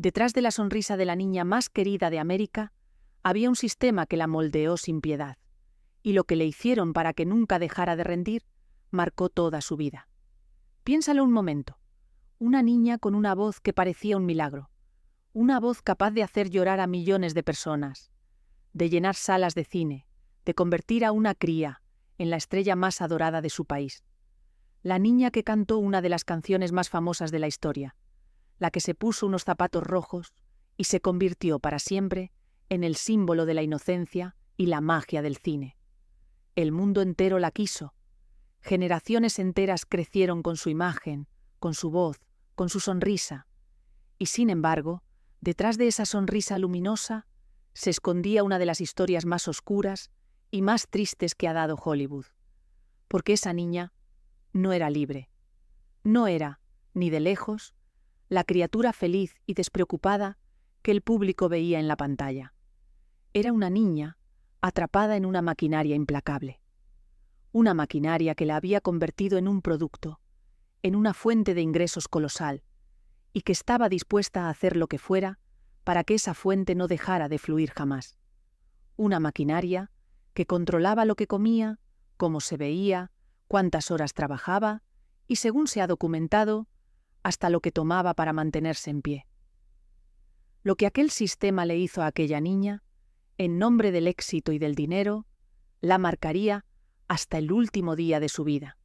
Detrás de la sonrisa de la niña más querida de América, había un sistema que la moldeó sin piedad, y lo que le hicieron para que nunca dejara de rendir, marcó toda su vida. Piénsalo un momento. Una niña con una voz que parecía un milagro, una voz capaz de hacer llorar a millones de personas, de llenar salas de cine, de convertir a una cría en la estrella más adorada de su país. La niña que cantó una de las canciones más famosas de la historia, la que se puso unos zapatos rojos y se convirtió para siempre en el símbolo de la inocencia y la magia del cine. El mundo entero la quiso. Generaciones enteras crecieron con su imagen, con su voz, con su sonrisa. Y sin embargo, detrás de esa sonrisa luminosa, se escondía una de las historias más oscuras y más tristes que ha dado Hollywood. Porque esa niña no era libre. No era, ni de lejos, la criatura feliz y despreocupada que el público veía en la pantalla. Era una niña atrapada en una maquinaria implacable. Una maquinaria que la había convertido en un producto, en una fuente de ingresos colosal, y que estaba dispuesta a hacer lo que fuera para que esa fuente no dejara de fluir jamás. Una maquinaria que controlaba lo que comía, cómo se veía, cuántas horas trabajaba y, según se ha documentado, hasta lo que tomaba para mantenerse en pie. Lo que aquel sistema le hizo a aquella niña, en nombre del éxito y del dinero, la marcaría hasta el último día de su vida.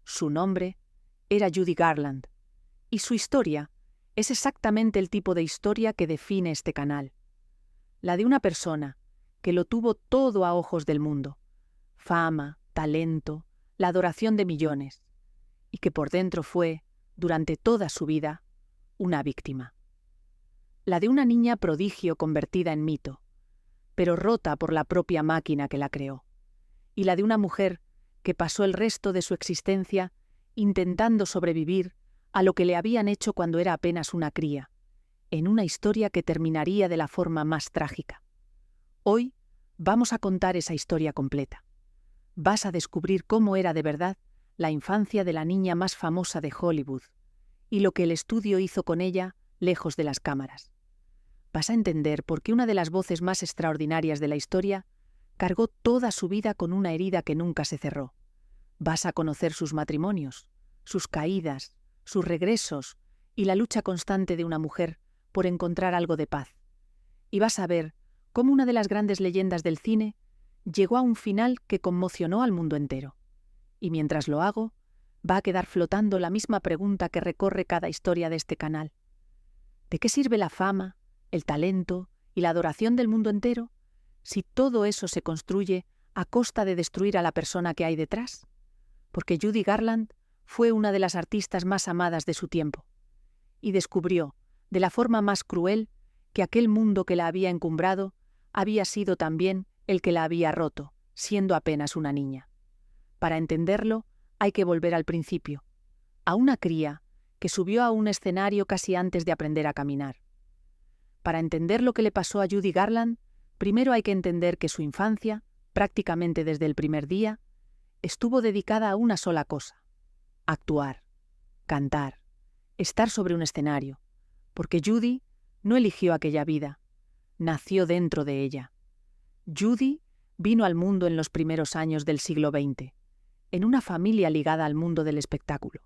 Su nombre era Judy Garland, y su historia es exactamente el tipo de historia que define este canal. La de una persona que lo tuvo todo a ojos del mundo: fama, talento, la adoración de millones, y que por dentro fue, durante toda su vida, una víctima. La de una niña prodigio convertida en mito, pero rota por la propia máquina que la creó. Y la de una mujer que pasó el resto de su existencia intentando sobrevivir a lo que le habían hecho cuando era apenas una cría, en una historia que terminaría de la forma más trágica. Hoy vamos a contar esa historia completa. Vas a descubrir cómo era de verdad la infancia de la niña más famosa de Hollywood y lo que el estudio hizo con ella lejos de las cámaras. Vas a entender por qué una de las voces más extraordinarias de la historia cargó toda su vida con una herida que nunca se cerró. Vas a conocer sus matrimonios, sus caídas, sus regresos y la lucha constante de una mujer por encontrar algo de paz. Y vas a ver cómo una de las grandes leyendas del cine llegó a un final que conmocionó al mundo entero. Y mientras lo hago, va a quedar flotando la misma pregunta que recorre cada historia de este canal. ¿De qué sirve la fama, el talento y la adoración del mundo entero si todo eso se construye a costa de destruir a la persona que hay detrás? Porque Judy Garland fue una de las artistas más amadas de su tiempo, y descubrió, de la forma más cruel, que aquel mundo que la había encumbrado había sido también el que la había roto, siendo apenas una niña. Para entenderlo, hay que volver al principio, a una cría que subió a un escenario casi antes de aprender a caminar. Para entender lo que le pasó a Judy Garland, primero hay que entender que su infancia, prácticamente desde el primer día, estuvo dedicada a una sola cosa: actuar, cantar, estar sobre un escenario, porque Judy no eligió aquella vida, nació dentro de ella. Judy vino al mundo en los primeros años del siglo XX, en una familia ligada al mundo del espectáculo.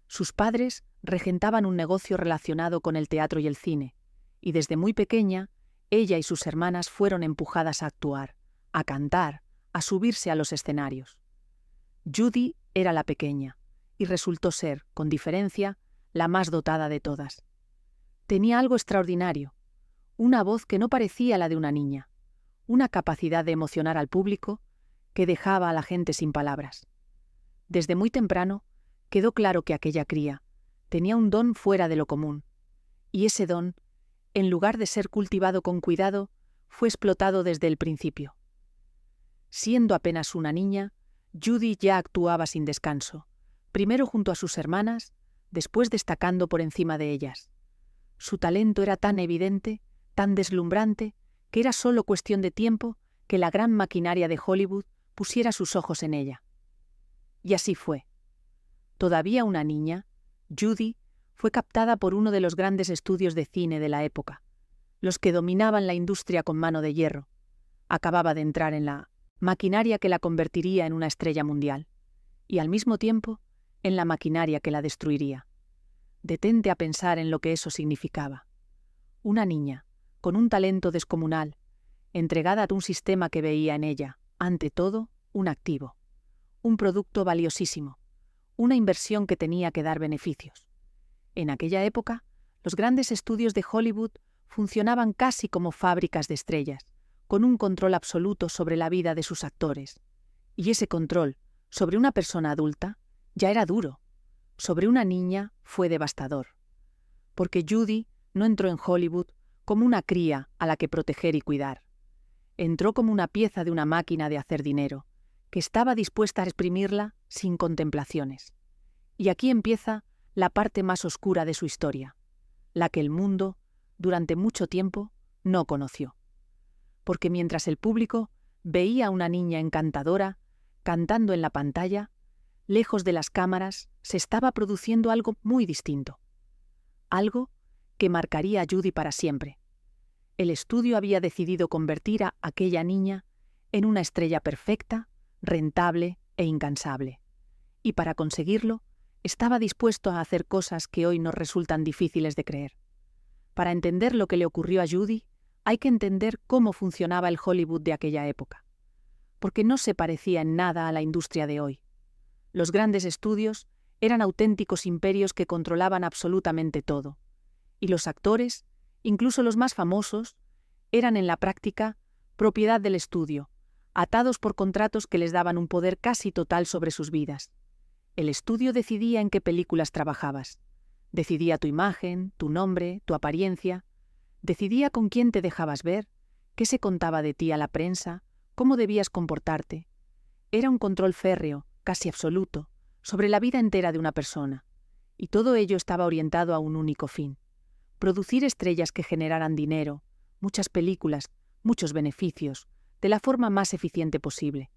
Sus padres regentaban un negocio relacionado con el teatro y el cine, y desde muy pequeña, ella y sus hermanas fueron empujadas a actuar, a cantar, a subirse a los escenarios. Judy era la pequeña, y resultó ser, con diferencia, la más dotada de todas. Tenía algo extraordinario, una voz que no parecía la de una niña, una capacidad de emocionar al público que dejaba a la gente sin palabras. Desde muy temprano quedó claro que aquella cría tenía un don fuera de lo común, y ese don, en lugar de ser cultivado con cuidado, fue explotado desde el principio. Siendo apenas una niña, Judy ya actuaba sin descanso, primero junto a sus hermanas, después destacando por encima de ellas. Su talento era tan evidente, tan deslumbrante, que era solo cuestión de tiempo que la gran maquinaria de Hollywood pusiera sus ojos en ella. Y así fue. Todavía una niña, Judy fue captada por uno de los grandes estudios de cine de la época, los que dominaban la industria con mano de hierro. Acababa de entrar en la maquinaria que la convertiría en una estrella mundial, y al mismo tiempo en la maquinaria que la destruiría. Detente a pensar en lo que eso significaba. Una niña, con un talento descomunal, entregada a un sistema que veía en ella, ante todo, un activo, un producto valiosísimo, una inversión que tenía que dar beneficios. En aquella época, los grandes estudios de Hollywood funcionaban casi como fábricas de estrellas, con un control absoluto sobre la vida de sus actores. Y ese control, sobre una persona adulta, ya era duro. Sobre una niña fue devastador. Porque Judy no entró en Hollywood como una cría a la que proteger y cuidar. Entró como una pieza de una máquina de hacer dinero, que estaba dispuesta a exprimirla sin contemplaciones. Y aquí empieza la parte más oscura de su historia, la que el mundo, durante mucho tiempo, no conoció. Porque mientras el público veía a una niña encantadora, cantando en la pantalla, lejos de las cámaras se estaba produciendo algo muy distinto. Algo que marcaría a Judy para siempre. El estudio había decidido convertir a aquella niña en una estrella perfecta, rentable e incansable. Y para conseguirlo, estaba dispuesto a hacer cosas que hoy nos resultan difíciles de creer. Para entender lo que le ocurrió a Judy, hay que entender cómo funcionaba el Hollywood de aquella época. Porque no se parecía en nada a la industria de hoy. Los grandes estudios eran auténticos imperios que controlaban absolutamente todo. Y los actores, incluso los más famosos, eran en la práctica propiedad del estudio, atados por contratos que les daban un poder casi total sobre sus vidas. El estudio decidía en qué películas trabajabas. Decidía tu imagen, tu nombre, tu apariencia. Decidía con quién te dejabas ver, qué se contaba de ti a la prensa, cómo debías comportarte. Era un control férreo, casi absoluto, sobre la vida entera de una persona. Y todo ello estaba orientado a un único fin: producir estrellas que generaran dinero, muchas películas, muchos beneficios, de la forma más eficiente posible.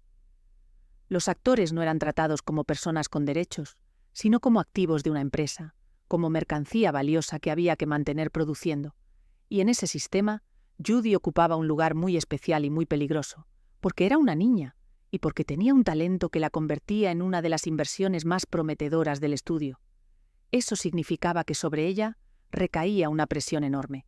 Los actores no eran tratados como personas con derechos, sino como activos de una empresa, como mercancía valiosa que había que mantener produciendo. Y en ese sistema, Judy ocupaba un lugar muy especial y muy peligroso, porque era una niña y porque tenía un talento que la convertía en una de las inversiones más prometedoras del estudio. Eso significaba que sobre ella recaía una presión enorme.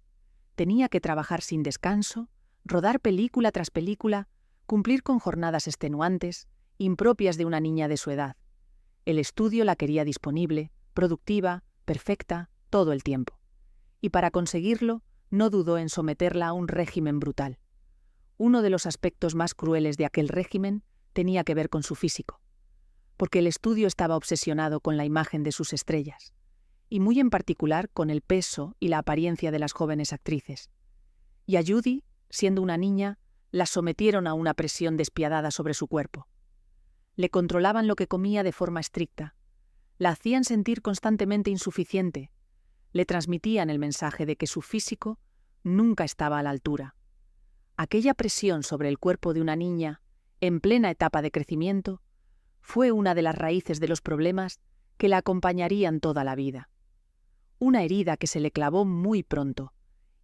Tenía que trabajar sin descanso, rodar película tras película, cumplir con jornadas extenuantes, impropias de una niña de su edad. El estudio la quería disponible, productiva, perfecta, todo el tiempo. Y para conseguirlo, no dudó en someterla a un régimen brutal. Uno de los aspectos más crueles de aquel régimen tenía que ver con su físico, porque el estudio estaba obsesionado con la imagen de sus estrellas, y muy en particular con el peso y la apariencia de las jóvenes actrices. Y a Judy, siendo una niña, la sometieron a una presión despiadada sobre su cuerpo. Le controlaban lo que comía de forma estricta, la hacían sentir constantemente insuficiente, le transmitían el mensaje de que su físico nunca estaba a la altura. Aquella presión sobre el cuerpo de una niña, en plena etapa de crecimiento, fue una de las raíces de los problemas que la acompañarían toda la vida. Una herida que se le clavó muy pronto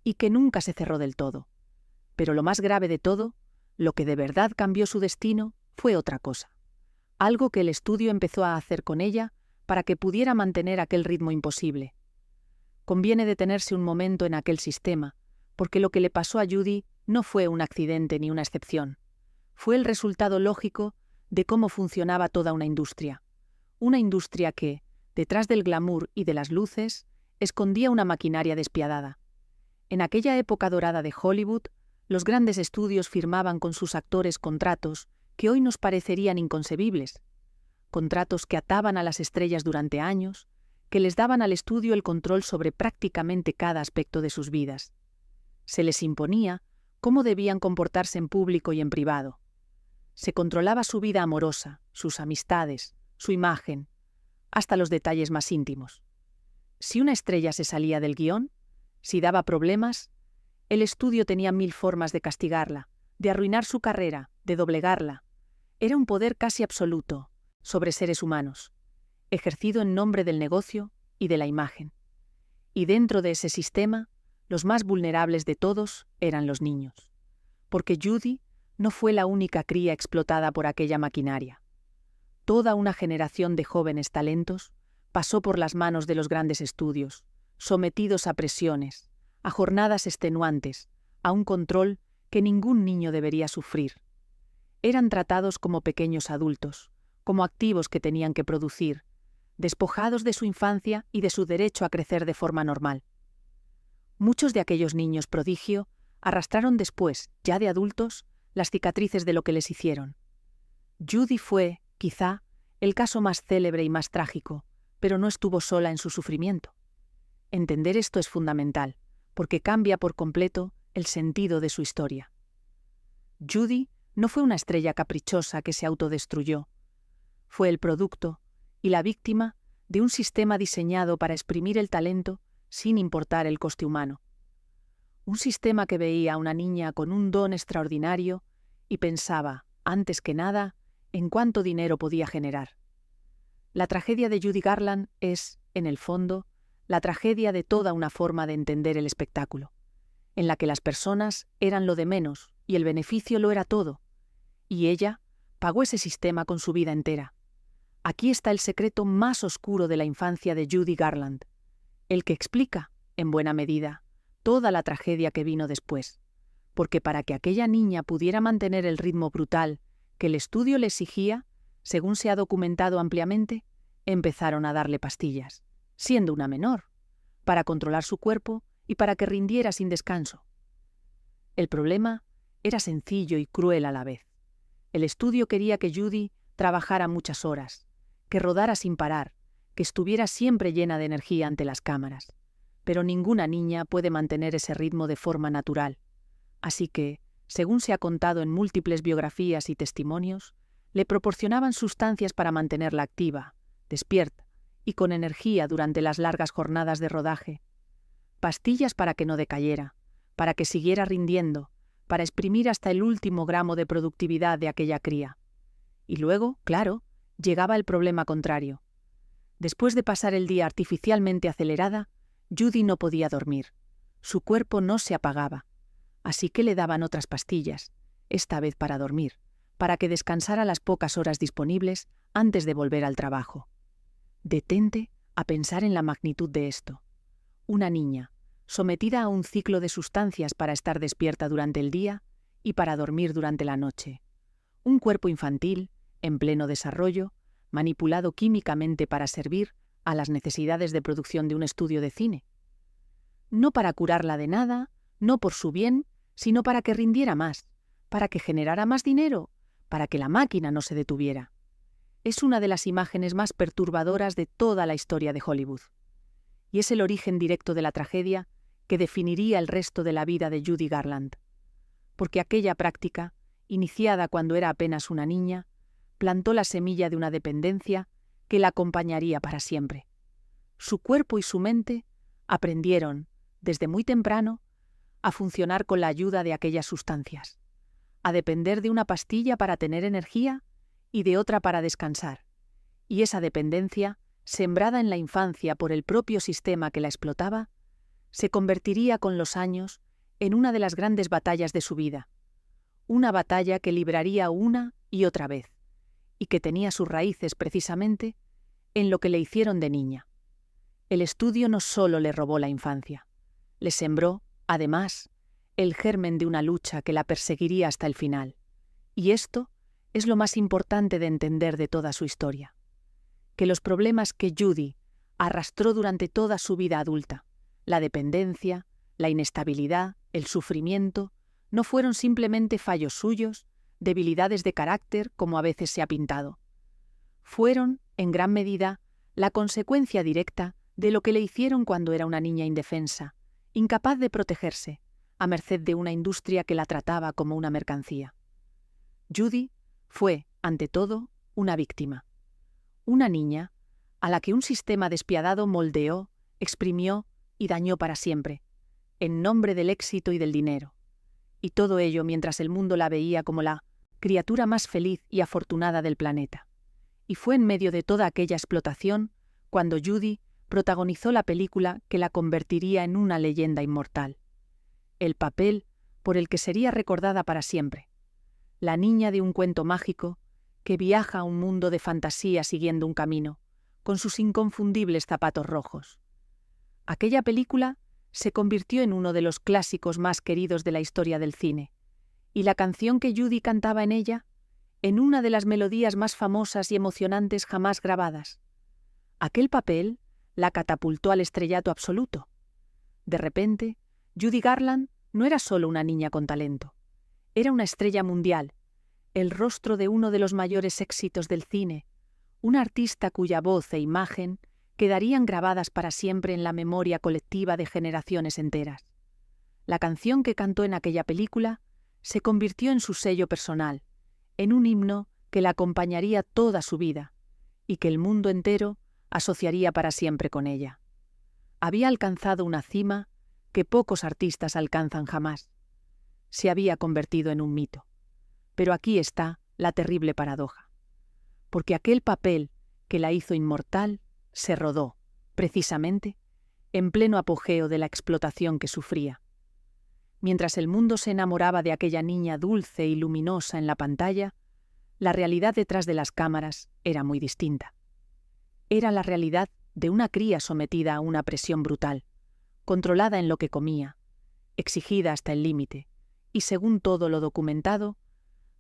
y que nunca se cerró del todo. Pero lo más grave de todo, lo que de verdad cambió su destino, fue otra cosa. Algo que el estudio empezó a hacer con ella para que pudiera mantener aquel ritmo imposible. Conviene detenerse un momento en aquel sistema, porque lo que le pasó a Judy no fue un accidente ni una excepción. Fue el resultado lógico de cómo funcionaba toda una industria. Una industria que, detrás del glamour y de las luces, escondía una maquinaria despiadada. En aquella época dorada de Hollywood, los grandes estudios firmaban con sus actores contratos que hoy nos parecerían inconcebibles. Contratos que ataban a las estrellas durante años, que les daban al estudio el control sobre prácticamente cada aspecto de sus vidas. Se les imponía cómo debían comportarse en público y en privado. Se controlaba su vida amorosa, sus amistades, su imagen, hasta los detalles más íntimos. Si una estrella se salía del guión, si daba problemas, el estudio tenía 1000 formas de castigarla, de arruinar su carrera, de doblegarla. Era un poder casi absoluto sobre seres humanos, ejercido en nombre del negocio y de la imagen. Y dentro de ese sistema, los más vulnerables de todos eran los niños. Porque Judy no fue la única cría explotada por aquella maquinaria. Toda una generación de jóvenes talentos pasó por las manos de los grandes estudios, sometidos a presiones, a jornadas extenuantes, a un control que ningún niño debería sufrir. Eran tratados como pequeños adultos, como activos que tenían que producir, despojados de su infancia y de su derecho a crecer de forma normal. Muchos de aquellos niños prodigio arrastraron después, ya de adultos, las cicatrices de lo que les hicieron. Judy fue, quizá, el caso más célebre y más trágico, pero no estuvo sola en su sufrimiento. Entender esto es fundamental, porque cambia por completo el sentido de su historia. Judy no fue una estrella caprichosa que se autodestruyó. Fue el producto y la víctima de un sistema diseñado para exprimir el talento sin importar el coste humano. Un sistema que veía a una niña con un don extraordinario y pensaba, antes que nada, en cuánto dinero podía generar. La tragedia de Judy Garland es, en el fondo, la tragedia de toda una forma de entender el espectáculo, en la que las personas eran lo de menos y el beneficio lo era todo, y ella pagó ese sistema con su vida entera. Aquí está el secreto más oscuro de la infancia de Judy Garland, el que explica, en buena medida, toda la tragedia que vino después, porque para que aquella niña pudiera mantener el ritmo brutal que el estudio le exigía, según se ha documentado ampliamente, empezaron a darle pastillas, siendo una menor, para controlar su cuerpo y para que rindiera sin descanso. El problema era sencillo y cruel a la vez. El estudio quería que Judy trabajara muchas horas, que rodara sin parar, que estuviera siempre llena de energía ante las cámaras. Pero ninguna niña puede mantener ese ritmo de forma natural. Así que, según se ha contado en múltiples biografías y testimonios, le proporcionaban sustancias para mantenerla activa, despierta y con energía durante las largas jornadas de rodaje. Pastillas para que no decayera, para que siguiera rindiendo, para exprimir hasta el último gramo de productividad de aquella cría. Y luego, claro, llegaba el problema contrario. Después de pasar el día artificialmente acelerada, Judy no podía dormir. Su cuerpo no se apagaba. Así que le daban otras pastillas, esta vez para dormir, para que descansara las pocas horas disponibles antes de volver al trabajo. Detente a pensar en la magnitud de esto. Una niña, sometida a un ciclo de sustancias para estar despierta durante el día y para dormir durante la noche. Un cuerpo infantil, en pleno desarrollo, manipulado químicamente para servir a las necesidades de producción de un estudio de cine. No para curarla de nada, no por su bien, sino para que rindiera más, para que generara más dinero, para que la máquina no se detuviera. Es una de las imágenes más perturbadoras de toda la historia de Hollywood. Y es el origen directo de la tragedia que definiría el resto de la vida de Judy Garland. Porque aquella práctica, iniciada cuando era apenas una niña, plantó la semilla de una dependencia que la acompañaría para siempre. Su cuerpo y su mente aprendieron, desde muy temprano, a funcionar con la ayuda de aquellas sustancias, a depender de una pastilla para tener energía y de otra para descansar. Y esa dependencia, sembrada en la infancia por el propio sistema que la explotaba, se convertiría con los años en una de las grandes batallas de su vida, una batalla que libraría una y otra vez, y que tenía sus raíces precisamente en lo que le hicieron de niña. El estudio no solo le robó la infancia, le sembró, además, el germen de una lucha que la perseguiría hasta el final. Y esto es lo más importante de entender de toda su historia. Que los problemas que Judy arrastró durante toda su vida adulta, la dependencia, la inestabilidad, el sufrimiento, no fueron simplemente fallos suyos, debilidades de carácter como a veces se ha pintado. Fueron, en gran medida, la consecuencia directa de lo que le hicieron cuando era una niña indefensa, incapaz de protegerse, a merced de una industria que la trataba como una mercancía. Judy fue, ante todo, una víctima. Una niña a la que un sistema despiadado moldeó, exprimió y dañó para siempre, en nombre del éxito y del dinero. Y todo ello mientras el mundo la veía como la criatura más feliz y afortunada del planeta. Y fue en medio de toda aquella explotación cuando Judy protagonizó la película que la convertiría en una leyenda inmortal. El papel por el que sería recordada para siempre. La niña de un cuento mágico que viaja a un mundo de fantasía siguiendo un camino, con sus inconfundibles zapatos rojos. Aquella película se convirtió en uno de los clásicos más queridos de la historia del cine, y la canción que Judy cantaba en ella, en una de las melodías más famosas y emocionantes jamás grabadas. Aquel papel la catapultó al estrellato absoluto. De repente, Judy Garland no era solo una niña con talento. Era una estrella mundial, el rostro de uno de los mayores éxitos del cine, una artista cuya voz e imagen quedarían grabadas para siempre en la memoria colectiva de generaciones enteras. La canción que cantó en aquella película se convirtió en su sello personal, en un himno que la acompañaría toda su vida y que el mundo entero asociaría para siempre con ella. Había alcanzado una cima que pocos artistas alcanzan jamás. Se había convertido en un mito. Pero aquí está la terrible paradoja. Porque aquel papel que la hizo inmortal se rodó, precisamente, en pleno apogeo de la explotación que sufría. Mientras el mundo se enamoraba de aquella niña dulce y luminosa en la pantalla, la realidad detrás de las cámaras era muy distinta. Era la realidad de una cría sometida a una presión brutal, controlada en lo que comía, exigida hasta el límite, y según todo lo documentado,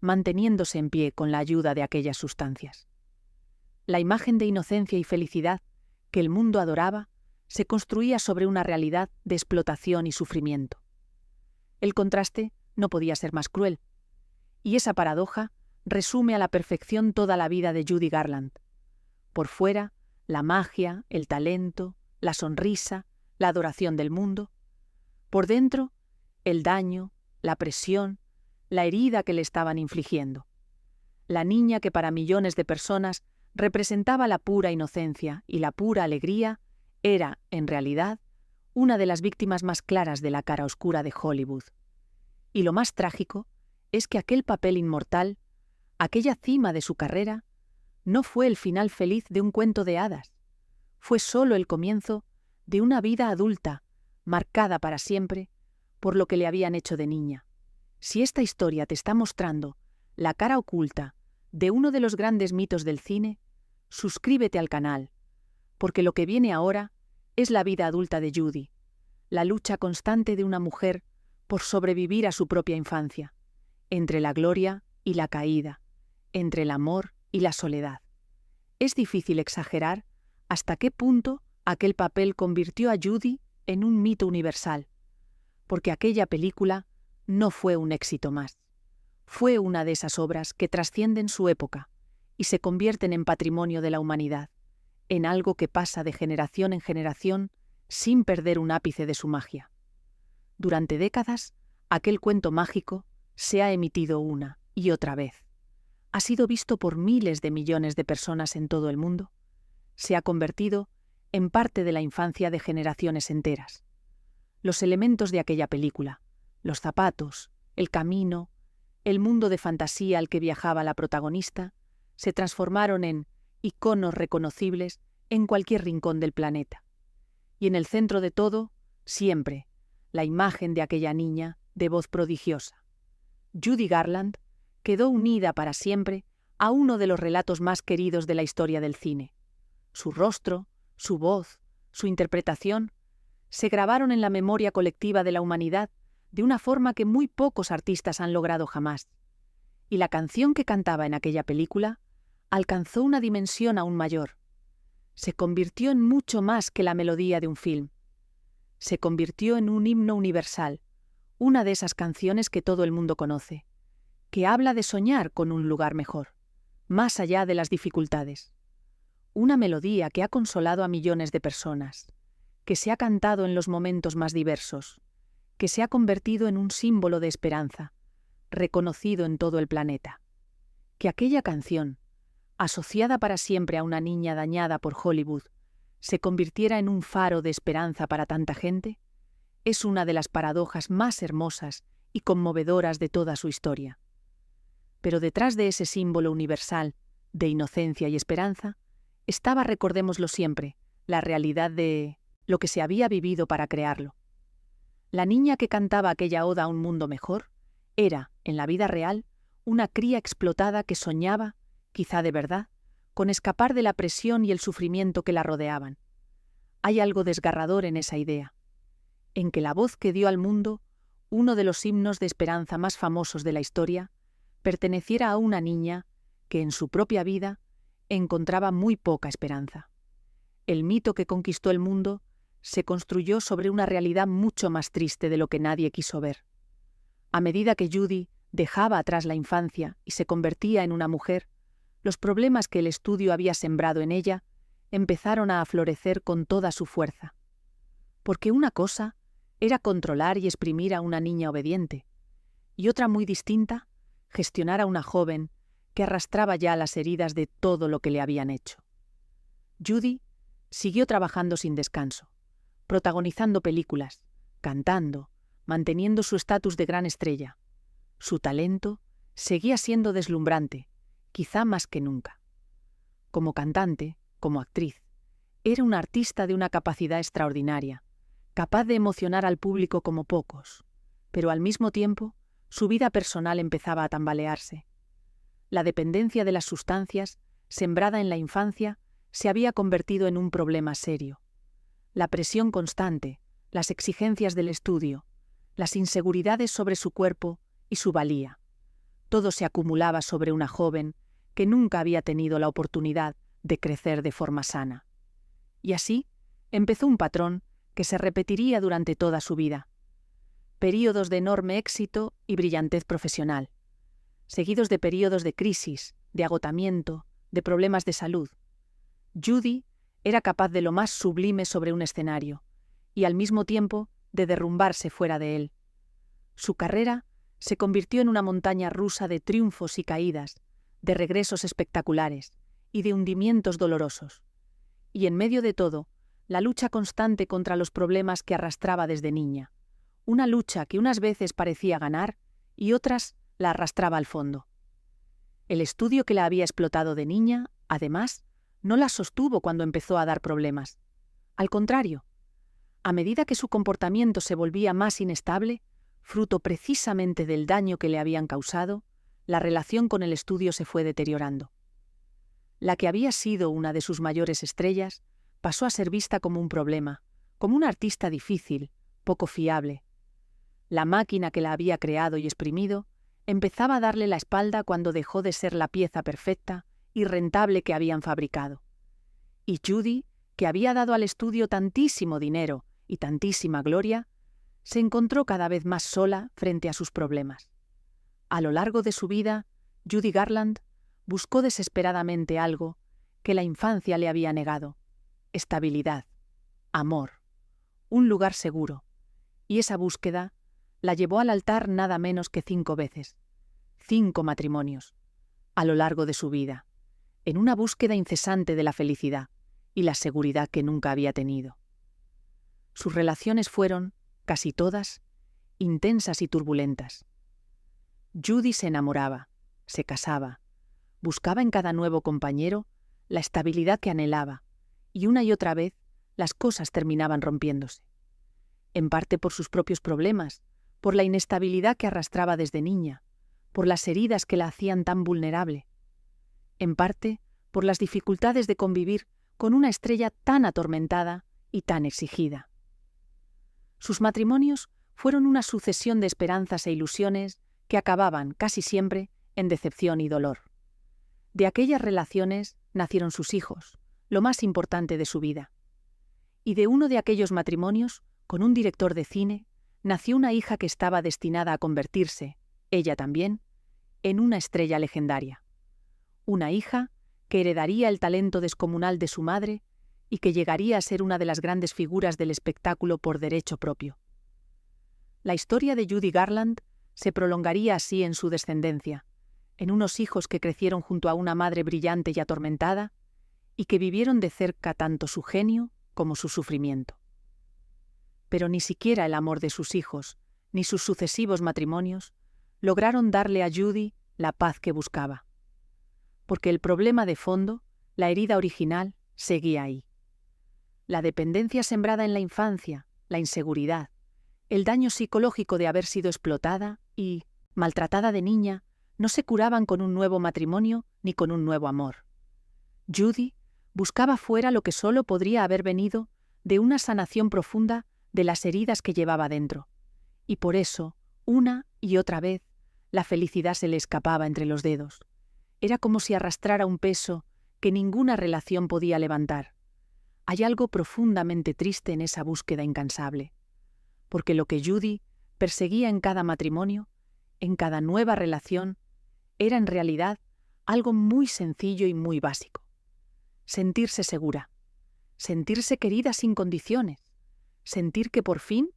manteniéndose en pie con la ayuda de aquellas sustancias. La imagen de inocencia y felicidad que el mundo adoraba se construía sobre una realidad de explotación y sufrimiento. El contraste no podía ser más cruel, y esa paradoja resume a la perfección toda la vida de Judy Garland. Por fuera, la magia, el talento, la sonrisa, la adoración del mundo. Por dentro, el daño, la presión, la herida que le estaban infligiendo. La niña que para millones de personas representaba la pura inocencia y la pura alegría era, en realidad, una de las víctimas más claras de la cara oscura de Hollywood. Y lo más trágico es que aquel papel inmortal, aquella cima de su carrera, no fue el final feliz de un cuento de hadas. Fue solo el comienzo de una vida adulta, marcada para siempre por lo que le habían hecho de niña. Si esta historia te está mostrando la cara oculta de uno de los grandes mitos del cine, suscríbete al canal, porque lo que viene ahora es la vida adulta de Judy, la lucha constante de una mujer por sobrevivir a su propia infancia, entre la gloria y la caída, entre el amor y la soledad. Es difícil exagerar hasta qué punto aquel papel convirtió a Judy en un mito universal, porque aquella película no fue un éxito más. Fue una de esas obras que trascienden su época y se convierten en patrimonio de la humanidad, en algo que pasa de generación en generación sin perder un ápice de su magia. Durante décadas, aquel cuento mágico se ha emitido una y otra vez. Ha sido visto por miles de millones de personas en todo el mundo. Se ha convertido en parte de la infancia de generaciones enteras. Los elementos de aquella película, los zapatos, el camino, el mundo de fantasía al que viajaba la protagonista, se transformaron en iconos reconocibles en cualquier rincón del planeta. Y en el centro de todo, siempre, la imagen de aquella niña de voz prodigiosa. Judy Garland quedó unida para siempre a uno de los relatos más queridos de la historia del cine. Su rostro, su voz, su interpretación, se grabaron en la memoria colectiva de la humanidad de una forma que muy pocos artistas han logrado jamás. Y la canción que cantaba en aquella película alcanzó una dimensión aún mayor. Se convirtió en mucho más que la melodía de un film. Se convirtió en un himno universal, una de esas canciones que todo el mundo conoce, que habla de soñar con un lugar mejor, más allá de las dificultades. Una melodía que ha consolado a millones de personas, que se ha cantado en los momentos más diversos, que se ha convertido en un símbolo de esperanza, reconocido en todo el planeta. Que aquella canción, asociada para siempre a una niña dañada por Hollywood, se convirtiera en un faro de esperanza para tanta gente, es una de las paradojas más hermosas y conmovedoras de toda su historia. Pero detrás de ese símbolo universal de inocencia y esperanza, estaba, recordémoslo siempre, la realidad de lo que se había vivido para crearlo. La niña que cantaba aquella oda a un mundo mejor era, en la vida real, una cría explotada que soñaba, quizá de verdad, con escapar de la presión y el sufrimiento que la rodeaban. Hay algo desgarrador en esa idea, en que la voz que dio al mundo uno de los himnos de esperanza más famosos de la historia perteneciera a una niña que en su propia vida encontraba muy poca esperanza. El mito que conquistó el mundo se construyó sobre una realidad mucho más triste de lo que nadie quiso ver. A medida que Judy dejaba atrás la infancia y se convertía en una mujer, los problemas que el estudio había sembrado en ella empezaron a florecer con toda su fuerza. Porque una cosa era controlar y exprimir a una niña obediente, y otra muy distinta, gestionar a una joven que arrastraba ya las heridas de todo lo que le habían hecho. Judy siguió trabajando sin descanso, protagonizando películas, cantando, manteniendo su estatus de gran estrella. Su talento seguía siendo deslumbrante, quizá más que nunca. Como cantante, como actriz, era una artista de una capacidad extraordinaria, capaz de emocionar al público como pocos, pero al mismo tiempo su vida personal empezaba a tambalearse. La dependencia de las sustancias, sembrada en la infancia, se había convertido en un problema serio. La presión constante, las exigencias del estudio, las inseguridades sobre su cuerpo y su valía. Todo se acumulaba sobre una joven que nunca había tenido la oportunidad de crecer de forma sana. Y así empezó un patrón que se repetiría durante toda su vida. Períodos de enorme éxito y brillantez profesional, seguidos de períodos de crisis, de agotamiento, de problemas de salud. Judy era capaz de lo más sublime sobre un escenario, y al mismo tiempo de derrumbarse fuera de él. Su carrera se convirtió en una montaña rusa de triunfos y caídas, de regresos espectaculares y de hundimientos dolorosos. Y en medio de todo, la lucha constante contra los problemas que arrastraba desde niña. Una lucha que unas veces parecía ganar y otras la arrastraba al fondo. El estudio que la había explotado de niña, además, no la sostuvo cuando empezó a dar problemas. Al contrario, a medida que su comportamiento se volvía más inestable, fruto precisamente del daño que le habían causado, la relación con el estudio se fue deteriorando. La que había sido una de sus mayores estrellas pasó a ser vista como un problema, como una artista difícil, poco fiable. La máquina que la había creado y exprimido empezaba a darle la espalda cuando dejó de ser la pieza perfecta y rentable que habían fabricado. Y Judy, que había dado al estudio tantísimo dinero y tantísima gloria, se encontró cada vez más sola frente a sus problemas. A lo largo de su vida, Judy Garland buscó desesperadamente algo que la infancia le había negado: estabilidad, amor, un lugar seguro, y esa búsqueda la llevó al altar nada menos que 5 veces, 5 matrimonios, a lo largo de su vida, en una búsqueda incesante de la felicidad y la seguridad que nunca había tenido. Sus relaciones fueron, casi todas, intensas y turbulentas. Judy se enamoraba, se casaba, buscaba en cada nuevo compañero la estabilidad que anhelaba, y una y otra vez las cosas terminaban rompiéndose. En parte por sus propios problemas, por la inestabilidad que arrastraba desde niña, por las heridas que la hacían tan vulnerable. En parte por las dificultades de convivir con una estrella tan atormentada y tan exigida. Sus matrimonios fueron una sucesión de esperanzas e ilusiones que acababan, casi siempre, en decepción y dolor. De aquellas relaciones nacieron sus hijos, lo más importante de su vida. Y de uno de aquellos matrimonios, con un director de cine, nació una hija que estaba destinada a convertirse, ella también, en una estrella legendaria. Una hija que heredaría el talento descomunal de su madre y que llegaría a ser una de las grandes figuras del espectáculo por derecho propio. La historia de Judy Garland se prolongaría así en su descendencia, en unos hijos que crecieron junto a una madre brillante y atormentada y que vivieron de cerca tanto su genio como su sufrimiento. Pero ni siquiera el amor de sus hijos, ni sus sucesivos matrimonios, lograron darle a Judy la paz que buscaba. Porque el problema de fondo, la herida original, seguía ahí. La dependencia sembrada en la infancia, la inseguridad, el daño psicológico de haber sido explotada y maltratada de niña no se curaban con un nuevo matrimonio ni con un nuevo amor. Judy buscaba fuera lo que solo podría haber venido de una sanación profunda de las heridas que llevaba dentro. Y por eso, una y otra vez, la felicidad se le escapaba entre los dedos. Era como si arrastrara un peso que ninguna relación podía levantar. Hay algo profundamente triste en esa búsqueda incansable, porque lo que Judy perseguía en cada matrimonio, en cada nueva relación, era en realidad algo muy sencillo y muy básico. Sentirse segura, sentirse querida sin condiciones, sentir que por fin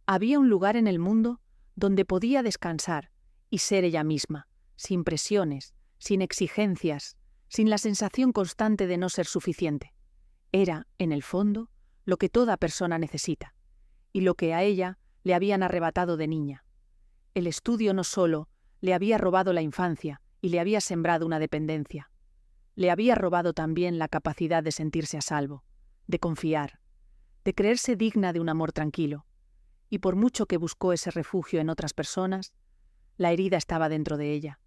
había un lugar en el mundo donde podía descansar y ser ella misma, sin presiones, sin exigencias, sin la sensación constante de no ser suficiente. Era, en el fondo, lo que toda persona necesita, y lo que a ella le habían arrebatado de niña. El estudio no solo le había robado la infancia y le había sembrado una dependencia, le había robado también la capacidad de sentirse a salvo, de confiar, de creerse digna de un amor tranquilo. Y por mucho que buscó ese refugio en otras personas, la herida estaba dentro de ella,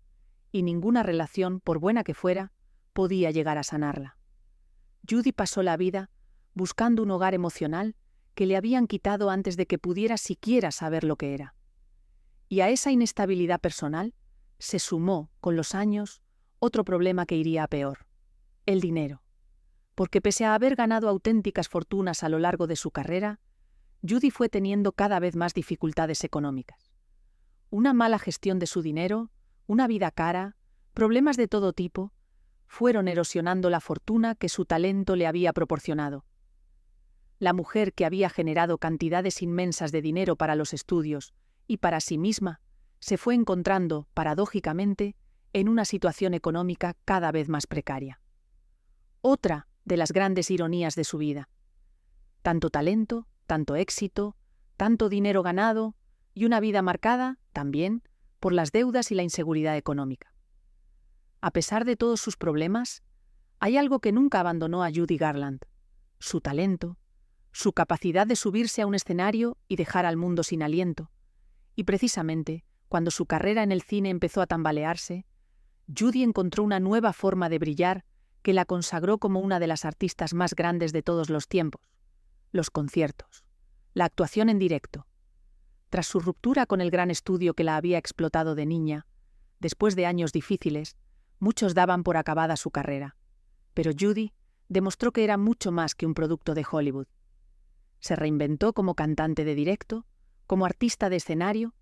y ninguna relación, por buena que fuera, podía llegar a sanarla. Judy pasó la vida buscando un hogar emocional que le habían quitado antes de que pudiera siquiera saber lo que era. Y a esa inestabilidad personal se sumó, con los años, otro problema que iría a peor: el dinero. Porque pese a haber ganado auténticas fortunas a lo largo de su carrera, Judy fue teniendo cada vez más dificultades económicas. Una mala gestión de su dinero, una vida cara, problemas de todo tipo, fueron erosionando la fortuna que su talento le había proporcionado. La mujer que había generado cantidades inmensas de dinero para los estudios y para sí misma, se fue encontrando, paradójicamente, en una situación económica cada vez más precaria. Otra de las grandes ironías de su vida. Tanto talento, tanto éxito, tanto dinero ganado y una vida marcada, también, por las deudas y la inseguridad económica. A pesar de todos sus problemas, hay algo que nunca abandonó a Judy Garland: su talento, su capacidad de subirse a un escenario y dejar al mundo sin aliento. Y precisamente, cuando su carrera en el cine empezó a tambalearse, Judy encontró una nueva forma de brillar que la consagró como una de las artistas más grandes de todos los tiempos: los conciertos, la actuación en directo. Tras su ruptura con el gran estudio que la había explotado de niña, después de años difíciles, muchos daban por acabada su carrera. Pero Judy demostró que era mucho más que un producto de Hollywood. Se reinventó como cantante de directo, como artista de escenario,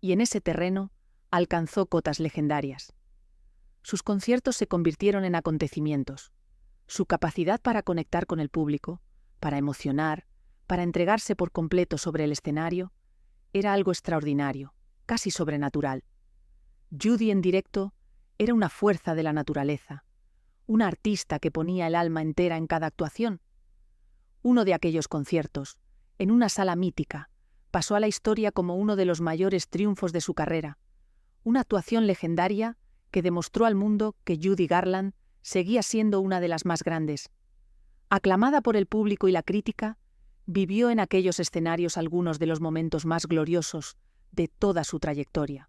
y en ese terreno alcanzó cotas legendarias. Sus conciertos se convirtieron en acontecimientos. Su capacidad para conectar con el público, para emocionar, para entregarse por completo sobre el escenario, era algo extraordinario, casi sobrenatural. Judy en directo era una fuerza de la naturaleza, una artista que ponía el alma entera en cada actuación. Uno de aquellos conciertos, en una sala mítica, pasó a la historia como uno de los mayores triunfos de su carrera, una actuación legendaria que demostró al mundo que Judy Garland seguía siendo una de las más grandes. Aclamada por el público y la crítica, vivió en aquellos escenarios algunos de los momentos más gloriosos de toda su trayectoria.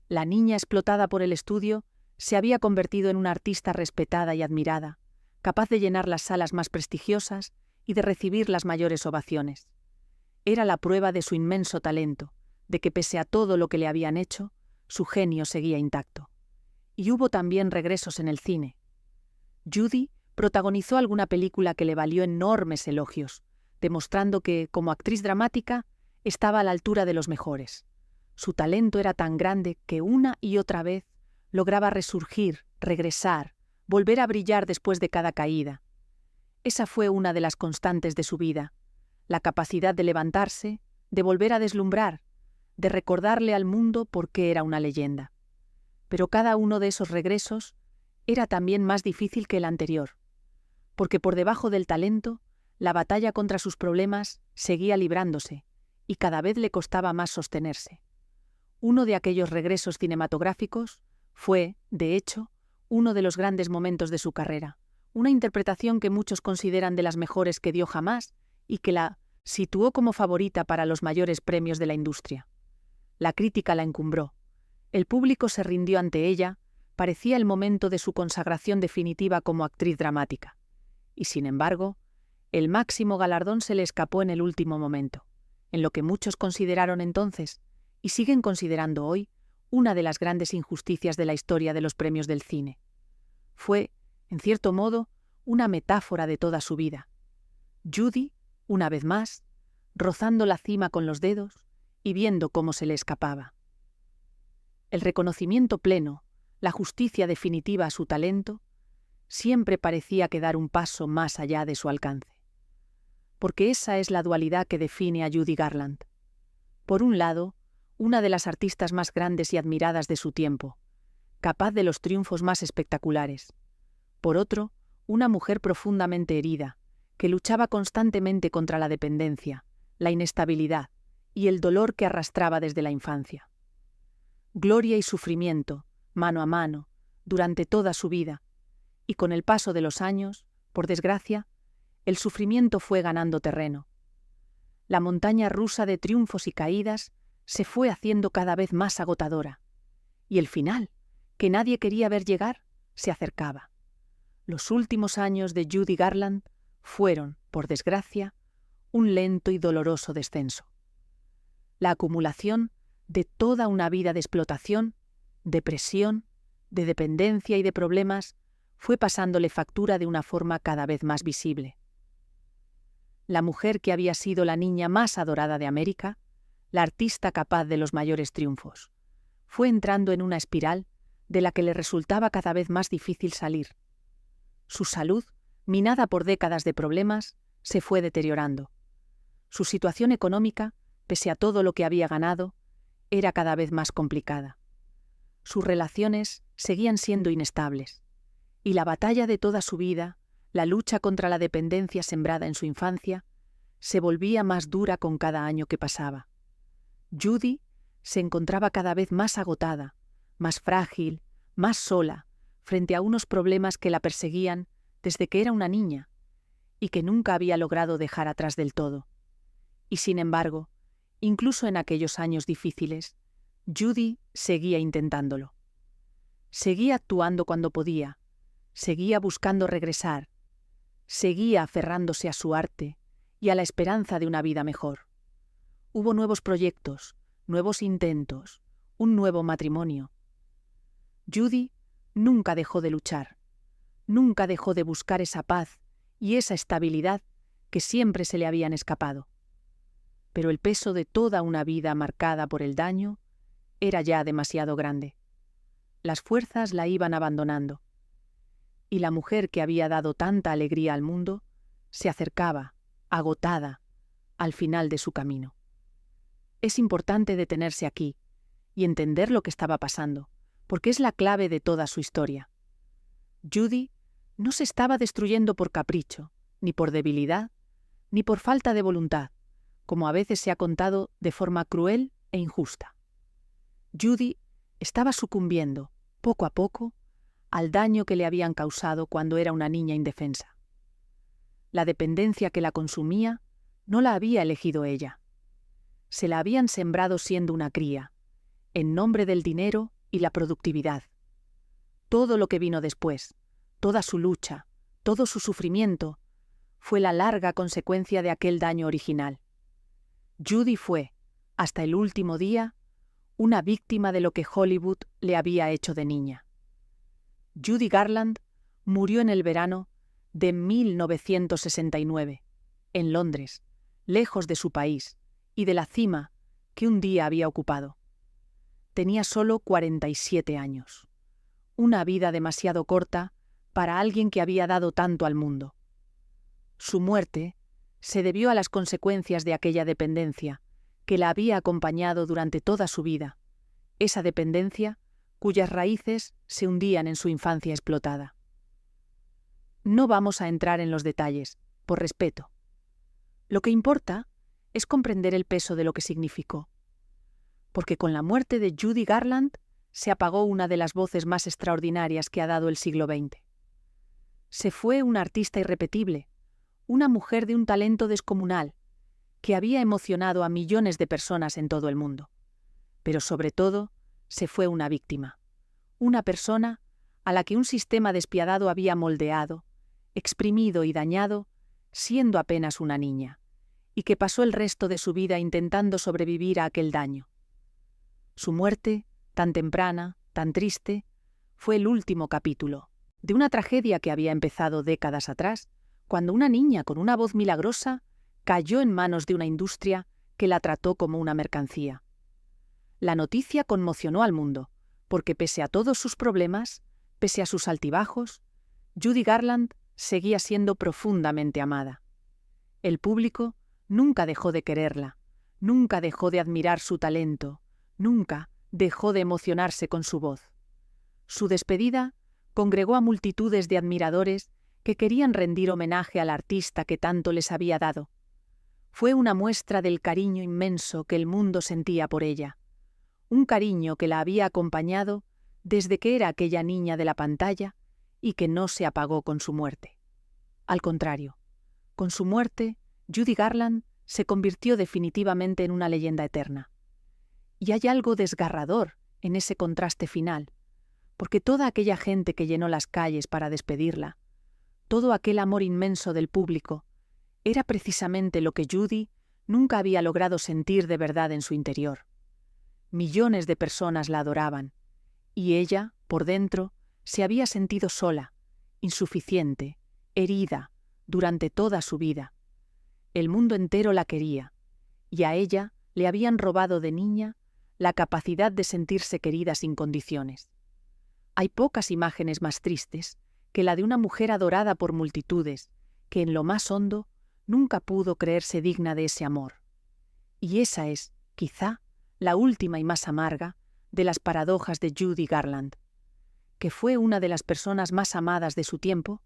La niña explotada por el estudio se había convertido en una artista respetada y admirada, capaz de llenar las salas más prestigiosas y de recibir las mayores ovaciones. Era la prueba de su inmenso talento, de que pese a todo lo que le habían hecho, su genio seguía intacto. Y hubo también regresos en el cine. Judy protagonizó alguna película que le valió enormes elogios, demostrando que, como actriz dramática, estaba a la altura de los mejores. Su talento era tan grande que una y otra vez lograba resurgir, regresar, volver a brillar después de cada caída. Esa fue una de las constantes de su vida, la capacidad de levantarse, de volver a deslumbrar, de recordarle al mundo por qué era una leyenda. Pero cada uno de esos regresos era también más difícil que el anterior, porque por debajo del talento, la batalla contra sus problemas seguía librándose y cada vez le costaba más sostenerse. Uno de aquellos regresos cinematográficos fue, de hecho, uno de los grandes momentos de su carrera, una interpretación que muchos consideran de las mejores que dio jamás y que la situó como favorita para los mayores premios de la industria. La crítica la encumbró. El público se rindió ante ella, parecía el momento de su consagración definitiva como actriz dramática. Y sin embargo, el máximo galardón se le escapó en el último momento, en lo que muchos consideraron entonces, y siguen considerando hoy, una de las grandes injusticias de la historia de los premios del cine. Fue, en cierto modo, una metáfora de toda su vida. Judy, una vez más, rozando la cima con los dedos y viendo cómo se le escapaba. El reconocimiento pleno, la justicia definitiva a su talento, siempre parecía quedar un paso más allá de su alcance. Porque esa es la dualidad que define a Judy Garland. Por un lado, una de las artistas más grandes y admiradas de su tiempo, capaz de los triunfos más espectaculares. Por otro, una mujer profundamente herida, que luchaba constantemente contra la dependencia, la inestabilidad y el dolor que arrastraba desde la infancia. Gloria y sufrimiento, mano a mano, durante toda su vida, y con el paso de los años, por desgracia, el sufrimiento fue ganando terreno. La montaña rusa de triunfos y caídas se fue haciendo cada vez más agotadora, y el final, que nadie quería ver llegar, se acercaba. Los últimos años de Judy Garland fueron, por desgracia, un lento y doloroso descenso. La acumulación de toda una vida de explotación, de presión, de dependencia y de problemas fue pasándole factura de una forma cada vez más visible. La mujer que había sido la niña más adorada de América, la artista capaz de los mayores triunfos, fue entrando en una espiral de la que le resultaba cada vez más difícil salir. Su salud, minada por décadas de problemas, se fue deteriorando. Su situación económica, pese a todo lo que había ganado, era cada vez más complicada. Sus relaciones seguían siendo inestables, y la batalla de toda su vida, la lucha contra la dependencia sembrada en su infancia, se volvía más dura con cada año que pasaba. Judy se encontraba cada vez más agotada, más frágil, más sola, frente a unos problemas que la perseguían desde que era una niña y que nunca había logrado dejar atrás del todo. Y sin embargo, incluso en aquellos años difíciles, Judy seguía intentándolo. Seguía actuando cuando podía, seguía buscando regresar, seguía aferrándose a su arte y a la esperanza de una vida mejor. Hubo nuevos proyectos, nuevos intentos, un nuevo matrimonio. Judy nunca dejó de luchar, nunca dejó de buscar esa paz y esa estabilidad que siempre se le habían escapado. Pero el peso de toda una vida marcada por el daño era ya demasiado grande. Las fuerzas la iban abandonando, y la mujer que había dado tanta alegría al mundo se acercaba, agotada, al final de su camino. Es importante detenerse aquí y entender lo que estaba pasando, porque es la clave de toda su historia. Judy no se estaba destruyendo por capricho, ni por debilidad, ni por falta de voluntad, como a veces se ha contado de forma cruel e injusta. Judy estaba sucumbiendo, poco a poco, al daño que le habían causado cuando era una niña indefensa. La dependencia que la consumía no la había elegido ella. Se la habían sembrado siendo una cría, en nombre del dinero y la productividad. Todo lo que vino después, toda su lucha, todo su sufrimiento, fue la larga consecuencia de aquel daño original. Judy fue, hasta el último día, una víctima de lo que Hollywood le había hecho de niña. Judy Garland murió en el verano de 1969, en Londres, lejos de su país y de la cima que un día había ocupado. Tenía solo 47 años, una vida demasiado corta para alguien que había dado tanto al mundo. Su muerte se debió a las consecuencias de aquella dependencia que la había acompañado durante toda su vida, esa dependencia cuyas raíces se hundían en su infancia explotada. No vamos a entrar en los detalles, por respeto. Lo que importa es comprender el peso de lo que significó, porque con la muerte de Judy Garland se apagó una de las voces más extraordinarias que ha dado el siglo XX. Se fue una artista irrepetible, una mujer de un talento descomunal, que había emocionado a millones de personas en todo el mundo. Pero sobre todo, se fue una víctima, una persona a la que un sistema despiadado había moldeado, exprimido y dañado, siendo apenas una niña, y que pasó el resto de su vida intentando sobrevivir a aquel daño. Su muerte, tan temprana, tan triste, fue el último capítulo de una tragedia que había empezado décadas atrás, cuando una niña con una voz milagrosa cayó en manos de una industria que la trató como una mercancía. La noticia conmocionó al mundo, porque pese a todos sus problemas, pese a sus altibajos, Judy Garland seguía siendo profundamente amada. El público nunca dejó de quererla, nunca dejó de admirar su talento, nunca dejó de emocionarse con su voz. Su despedida congregó a multitudes de admiradores que querían rendir homenaje al artista que tanto les había dado. Fue una muestra del cariño inmenso que el mundo sentía por ella, un cariño que la había acompañado desde que era aquella niña de la pantalla y que no se apagó con su muerte. Al contrario, con su muerte, Judy Garland se convirtió definitivamente en una leyenda eterna. Y hay algo desgarrador en ese contraste final, porque toda aquella gente que llenó las calles para despedirla, todo aquel amor inmenso del público, era precisamente lo que Judy nunca había logrado sentir de verdad en su interior. Millones de personas la adoraban, y ella, por dentro, se había sentido sola, insuficiente, herida, durante toda su vida. El mundo entero la quería, y a ella le habían robado de niña la capacidad de sentirse querida sin condiciones. Hay pocas imágenes más tristes que la de una mujer adorada por multitudes, que en lo más hondo nunca pudo creerse digna de ese amor. Y esa es, quizá, la última y más amarga de las paradojas de Judy Garland, que fue una de las personas más amadas de su tiempo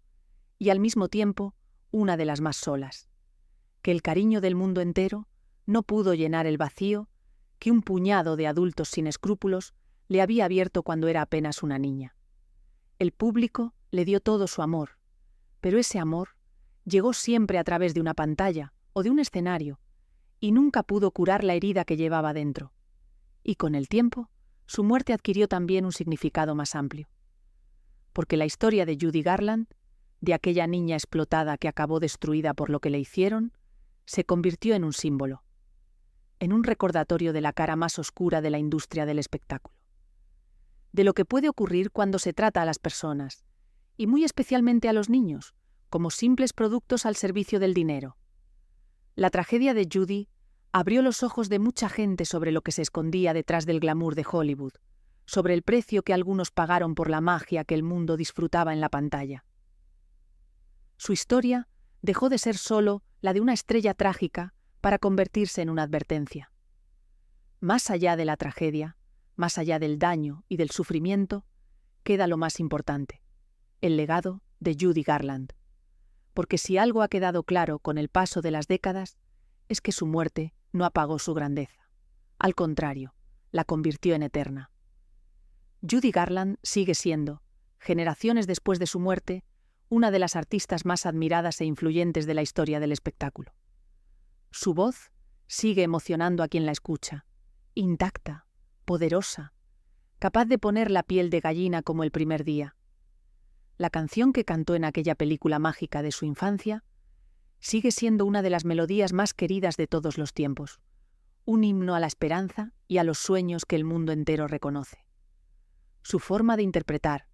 y al mismo tiempo una de las más solas, que el cariño del mundo entero no pudo llenar el vacío que un puñado de adultos sin escrúpulos le había abierto cuando era apenas una niña. El público le dio todo su amor, pero ese amor llegó siempre a través de una pantalla o de un escenario y nunca pudo curar la herida que llevaba dentro. Y con el tiempo, su muerte adquirió también un significado más amplio. Porque la historia de Judy Garland, de aquella niña explotada que acabó destruida por lo que le hicieron, se convirtió en un símbolo, en un recordatorio de la cara más oscura de la industria del espectáculo, de lo que puede ocurrir cuando se trata a las personas, y muy especialmente a los niños, como simples productos al servicio del dinero. La tragedia de Judy abrió los ojos de mucha gente sobre lo que se escondía detrás del glamour de Hollywood, sobre el precio que algunos pagaron por la magia que el mundo disfrutaba en la pantalla. Su historia dejó de ser solo la de una estrella trágica para convertirse en una advertencia. Más allá de la tragedia, más allá del daño y del sufrimiento, queda lo más importante, el legado de Judy Garland. Porque si algo ha quedado claro con el paso de las décadas, es que su muerte no apagó su grandeza. Al contrario, la convirtió en eterna. Judy Garland sigue siendo, generaciones después de su muerte, una de las artistas más admiradas e influyentes de la historia del espectáculo. Su voz sigue emocionando a quien la escucha, intacta, poderosa, capaz de poner la piel de gallina como el primer día. La canción que cantó en aquella película mágica de su infancia sigue siendo una de las melodías más queridas de todos los tiempos, un himno a la esperanza y a los sueños que el mundo entero reconoce. Su forma de interpretar,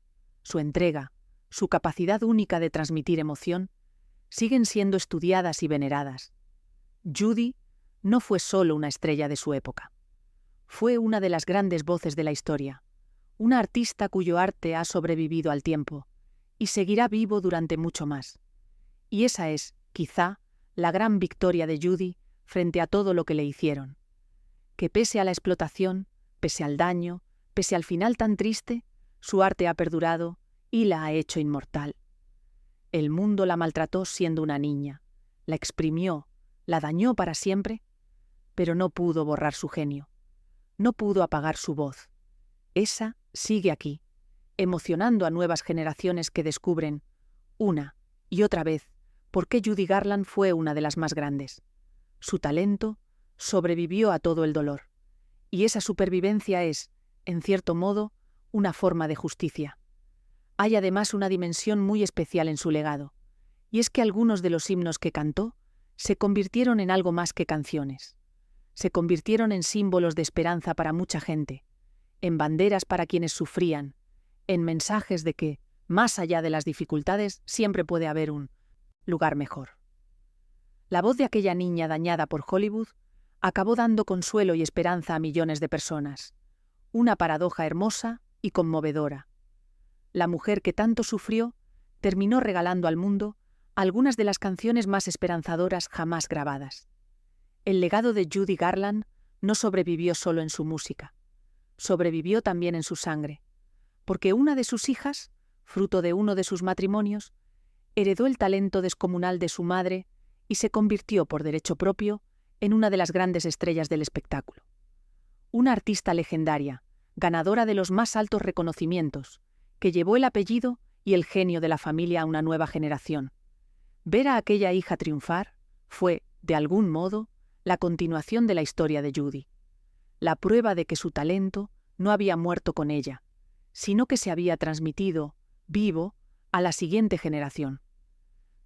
su entrega, su capacidad única de transmitir emoción, siguen siendo estudiadas y veneradas. Judy no fue solo una estrella de su época. Fue una de las grandes voces de la historia, una artista cuyo arte ha sobrevivido al tiempo y seguirá vivo durante mucho más. Y esa es, quizá, la gran victoria de Judy frente a todo lo que le hicieron. Que pese a la explotación, pese al daño, pese al final tan triste, su arte ha perdurado y la ha hecho inmortal. El mundo la maltrató siendo una niña, la exprimió, la dañó para siempre, pero no pudo borrar su genio, no pudo apagar su voz. Esa sigue aquí, emocionando a nuevas generaciones que descubren una y otra vez por qué Judy Garland fue una de las más grandes. Su talento sobrevivió a todo el dolor. Y esa supervivencia es, en cierto modo, una forma de justicia. Hay además una dimensión muy especial en su legado, y es que algunos de los himnos que cantó se convirtieron en algo más que canciones. Se convirtieron en símbolos de esperanza para mucha gente, en banderas para quienes sufrían, en mensajes de que, más allá de las dificultades, siempre puede haber un lugar mejor. La voz de aquella niña dañada por Hollywood acabó dando consuelo y esperanza a millones de personas. Una paradoja hermosa y conmovedora. La mujer que tanto sufrió terminó regalando al mundo algunas de las canciones más esperanzadoras jamás grabadas. El legado de Judy Garland no sobrevivió solo en su música, sobrevivió también en su sangre, porque una de sus hijas, fruto de uno de sus matrimonios, heredó el talento descomunal de su madre y se convirtió por derecho propio en una de las grandes estrellas del espectáculo. Una artista legendaria, ganadora de los más altos reconocimientos, que llevó el apellido y el genio de la familia a una nueva generación. Ver a aquella hija triunfar fue, de algún modo, la continuación de la historia de Judy. La prueba de que su talento no había muerto con ella, sino que se había transmitido, vivo, a la siguiente generación.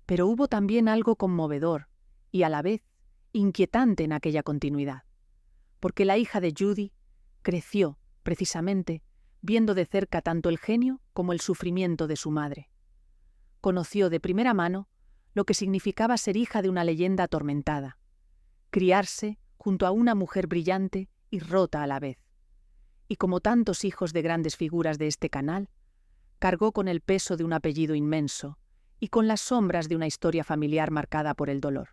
Pero hubo también algo conmovedor y a la vez inquietante en aquella continuidad, porque la hija de Judy creció, precisamente, viendo de cerca tanto el genio como el sufrimiento de su madre. Conoció de primera mano lo que significaba ser hija de una leyenda atormentada, criarse junto a una mujer brillante y rota a la vez. Y como tantos hijos de grandes figuras de este canal, cargó con el peso de un apellido inmenso y con las sombras de una historia familiar marcada por el dolor.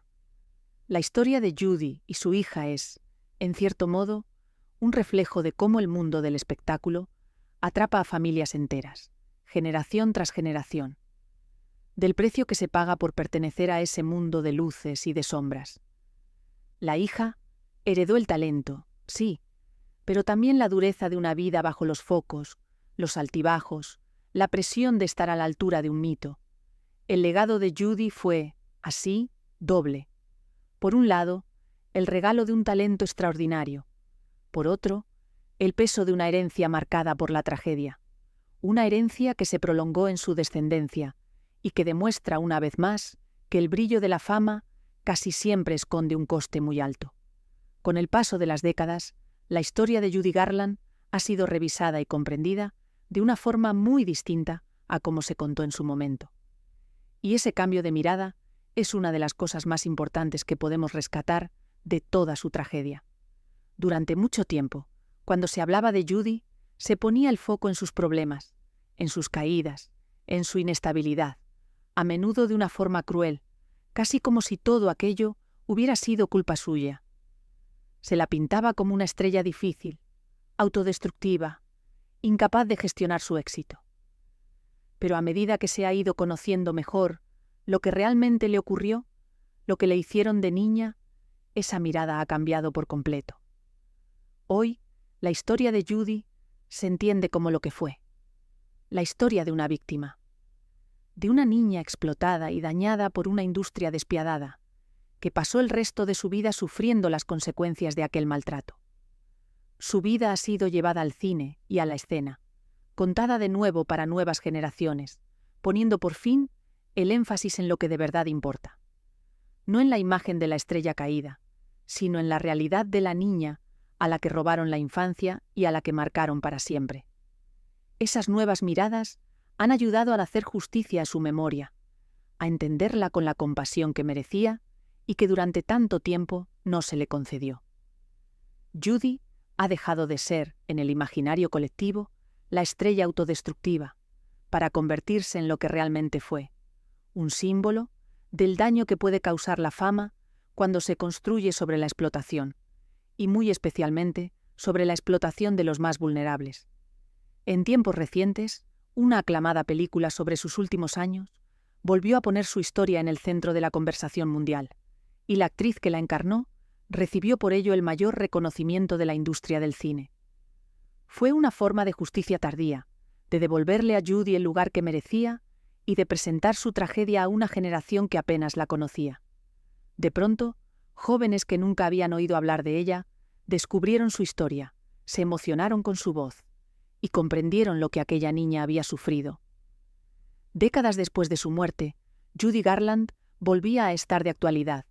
La historia de Judy y su hija es, en cierto modo, un reflejo de cómo el mundo del espectáculo atrapa a familias enteras, generación tras generación, del precio que se paga por pertenecer a ese mundo de luces y de sombras. La hija heredó el talento, sí, pero también la dureza de una vida bajo los focos, los altibajos, la presión de estar a la altura de un mito. El legado de Judy fue, así, doble. Por un lado, el regalo de un talento extraordinario. Por otro, el peso de una herencia marcada por la tragedia. Una herencia que se prolongó en su descendencia y que demuestra una vez más que el brillo de la fama casi siempre esconde un coste muy alto. Con el paso de las décadas, la historia de Judy Garland ha sido revisada y comprendida de una forma muy distinta a como se contó en su momento. Y ese cambio de mirada es una de las cosas más importantes que podemos rescatar de toda su tragedia. Durante mucho tiempo, cuando se hablaba de Judy, se ponía el foco en sus problemas, en sus caídas, en su inestabilidad, a menudo de una forma cruel, casi como si todo aquello hubiera sido culpa suya. Se la pintaba como una estrella difícil, autodestructiva, incapaz de gestionar su éxito. Pero a medida que se ha ido conociendo mejor lo que realmente le ocurrió, lo que le hicieron de niña, esa mirada ha cambiado por completo. Hoy, la historia de Judy se entiende como lo que fue. La historia de una víctima. De una niña explotada y dañada por una industria despiadada, que pasó el resto de su vida sufriendo las consecuencias de aquel maltrato. Su vida ha sido llevada al cine y a la escena, contada de nuevo para nuevas generaciones, poniendo por fin el énfasis en lo que de verdad importa. No en la imagen de la estrella caída, sino en la realidad de la niña a la que robaron la infancia y a la que marcaron para siempre. Esas nuevas miradas han ayudado a hacer justicia a su memoria, a entenderla con la compasión que merecía y que durante tanto tiempo no se le concedió. Judy ha dejado de ser, en el imaginario colectivo, la estrella autodestructiva, para convertirse en lo que realmente fue, un símbolo del daño que puede causar la fama cuando se construye sobre la explotación, y muy especialmente sobre la explotación de los más vulnerables. En tiempos recientes, una aclamada película sobre sus últimos años volvió a poner su historia en el centro de la conversación mundial, y la actriz que la encarnó recibió por ello el mayor reconocimiento de la industria del cine. Fue una forma de justicia tardía, de devolverle a Judy el lugar que merecía y de presentar su tragedia a una generación que apenas la conocía. De pronto, jóvenes que nunca habían oído hablar de ella, descubrieron su historia, se emocionaron con su voz y comprendieron lo que aquella niña había sufrido. Décadas después de su muerte, Judy Garland volvía a estar de actualidad,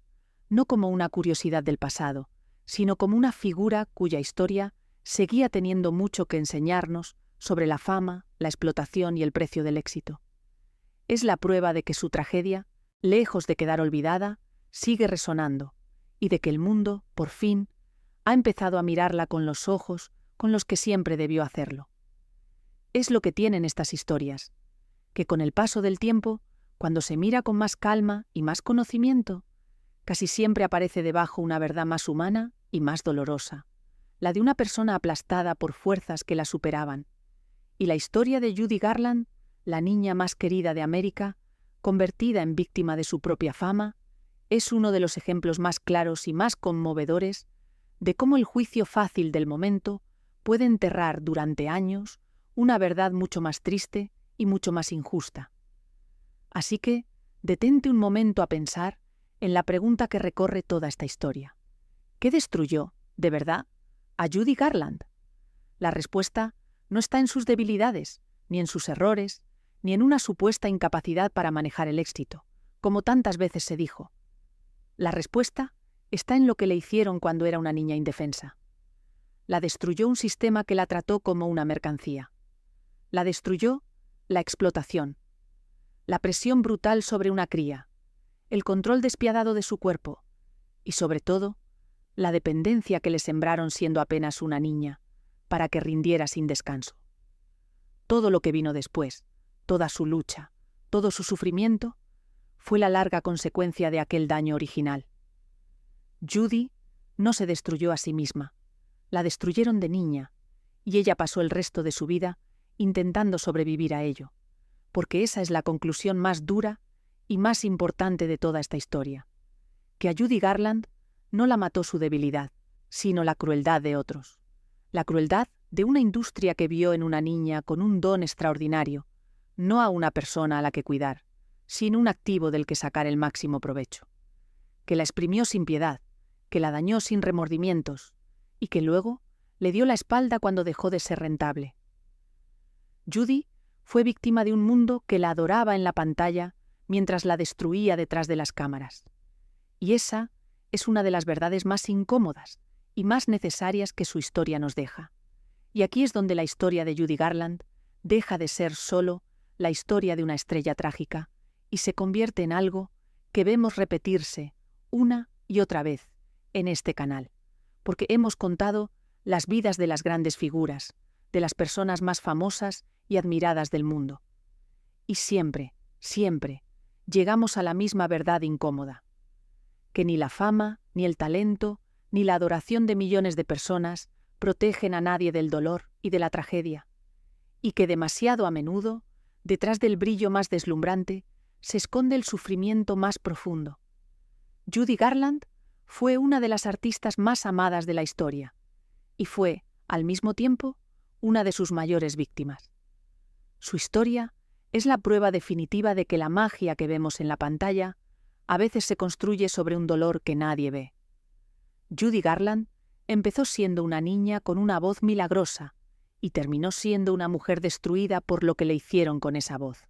no como una curiosidad del pasado, sino como una figura cuya historia seguía teniendo mucho que enseñarnos sobre la fama, la explotación y el precio del éxito. Es la prueba de que su tragedia, lejos de quedar olvidada, sigue resonando, y de que el mundo, por fin, ha empezado a mirarla con los ojos con los que siempre debió hacerlo. Es lo que tienen estas historias, que con el paso del tiempo, cuando se mira con más calma y más conocimiento, casi siempre aparece debajo una verdad más humana y más dolorosa, la de una persona aplastada por fuerzas que la superaban. Y la historia de Judy Garland, la niña más querida de América, convertida en víctima de su propia fama, es uno de los ejemplos más claros y más conmovedores de cómo el juicio fácil del momento puede enterrar durante años una verdad mucho más triste y mucho más injusta. Así que, detente un momento a pensar en la pregunta que recorre toda esta historia. ¿Qué destruyó, de verdad, a Judy Garland? La respuesta no está en sus debilidades, ni en sus errores, ni en una supuesta incapacidad para manejar el éxito, como tantas veces se dijo. La respuesta está en lo que le hicieron cuando era una niña indefensa. La destruyó un sistema que la trató como una mercancía. La destruyó la explotación, la presión brutal sobre una cría, el control despiadado de su cuerpo y, sobre todo, la dependencia que le sembraron siendo apenas una niña, para que rindiera sin descanso. Todo lo que vino después, toda su lucha, todo su sufrimiento, fue la larga consecuencia de aquel daño original. Judy no se destruyó a sí misma, la destruyeron de niña, y ella pasó el resto de su vida intentando sobrevivir a ello, porque esa es la conclusión más dura y más importante de toda esta historia, que a Judy Garland no la mató su debilidad, sino la crueldad de otros, la crueldad de una industria que vio en una niña con un don extraordinario, no a una persona a la que cuidar, sino un activo del que sacar el máximo provecho, que la exprimió sin piedad, que la dañó sin remordimientos, y que luego le dio la espalda cuando dejó de ser rentable. Judy fue víctima de un mundo que la adoraba en la pantalla mientras la destruía detrás de las cámaras. Y esa es una de las verdades más incómodas y más necesarias que su historia nos deja. Y aquí es donde la historia de Judy Garland deja de ser solo la historia de una estrella trágica y se convierte en algo que vemos repetirse una y otra vez en este canal, porque hemos contado las vidas de las grandes figuras, de las personas más famosas y admiradas del mundo. Y siempre, siempre, llegamos a la misma verdad incómoda, que ni la fama, ni el talento, ni la adoración de millones de personas protegen a nadie del dolor y de la tragedia, y que demasiado a menudo, detrás del brillo más deslumbrante, se esconde el sufrimiento más profundo. Judy Garland fue una de las artistas más amadas de la historia, y fue, al mismo tiempo, una de sus mayores víctimas. Su historia es la prueba definitiva de que la magia que vemos en la pantalla a veces se construye sobre un dolor que nadie ve. Judy Garland empezó siendo una niña con una voz milagrosa y terminó siendo una mujer destruida por lo que le hicieron con esa voz.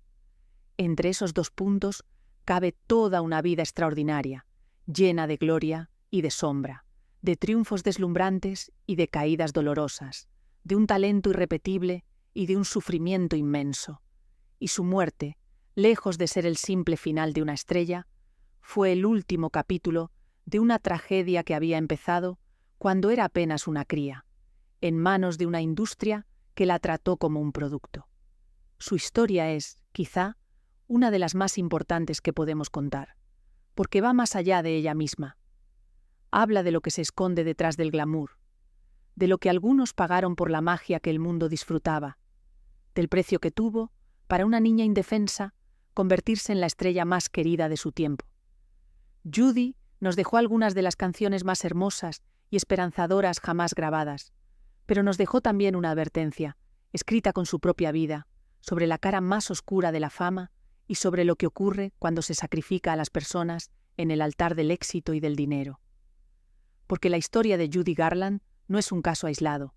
Entre esos dos puntos cabe toda una vida extraordinaria, llena de gloria y de sombra, de triunfos deslumbrantes y de caídas dolorosas, de un talento irrepetible y de un sufrimiento inmenso. Y su muerte, lejos de ser el simple final de una estrella, fue el último capítulo de una tragedia que había empezado cuando era apenas una cría, en manos de una industria que la trató como un producto. Su historia es, quizá, una de las más importantes que podemos contar, porque va más allá de ella misma. Habla de lo que se esconde detrás del glamour, de lo que algunos pagaron por la magia que el mundo disfrutaba, del precio que tuvo, para una niña indefensa, convertirse en la estrella más querida de su tiempo. Judy nos dejó algunas de las canciones más hermosas y esperanzadoras jamás grabadas, pero nos dejó también una advertencia, escrita con su propia vida, sobre la cara más oscura de la fama y sobre lo que ocurre cuando se sacrifica a las personas en el altar del éxito y del dinero. Porque la historia de Judy Garland no es un caso aislado,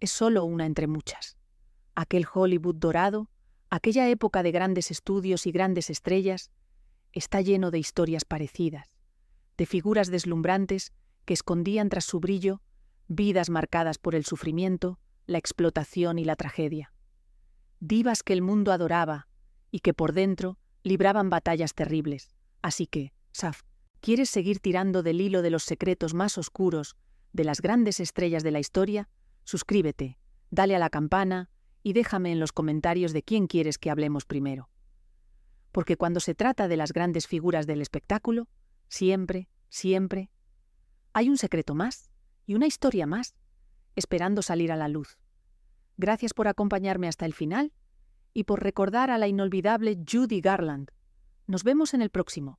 es solo una entre muchas. Aquel Hollywood dorado, aquella época de grandes estudios y grandes estrellas, está lleno de historias parecidas, de figuras deslumbrantes que escondían tras su brillo vidas marcadas por el sufrimiento, la explotación y la tragedia. Divas que el mundo adoraba y que por dentro libraban batallas terribles. Así que, Saf, ¿quieres seguir tirando del hilo de los secretos más oscuros de las grandes estrellas de la historia? Suscríbete, dale a la campana y déjame en los comentarios de quién quieres que hablemos primero. Porque cuando se trata de las grandes figuras del espectáculo, siempre hay un secreto más y una historia más, esperando salir a la luz. Gracias por acompañarme hasta el final y por recordar a la inolvidable Judy Garland. Nos vemos en el próximo.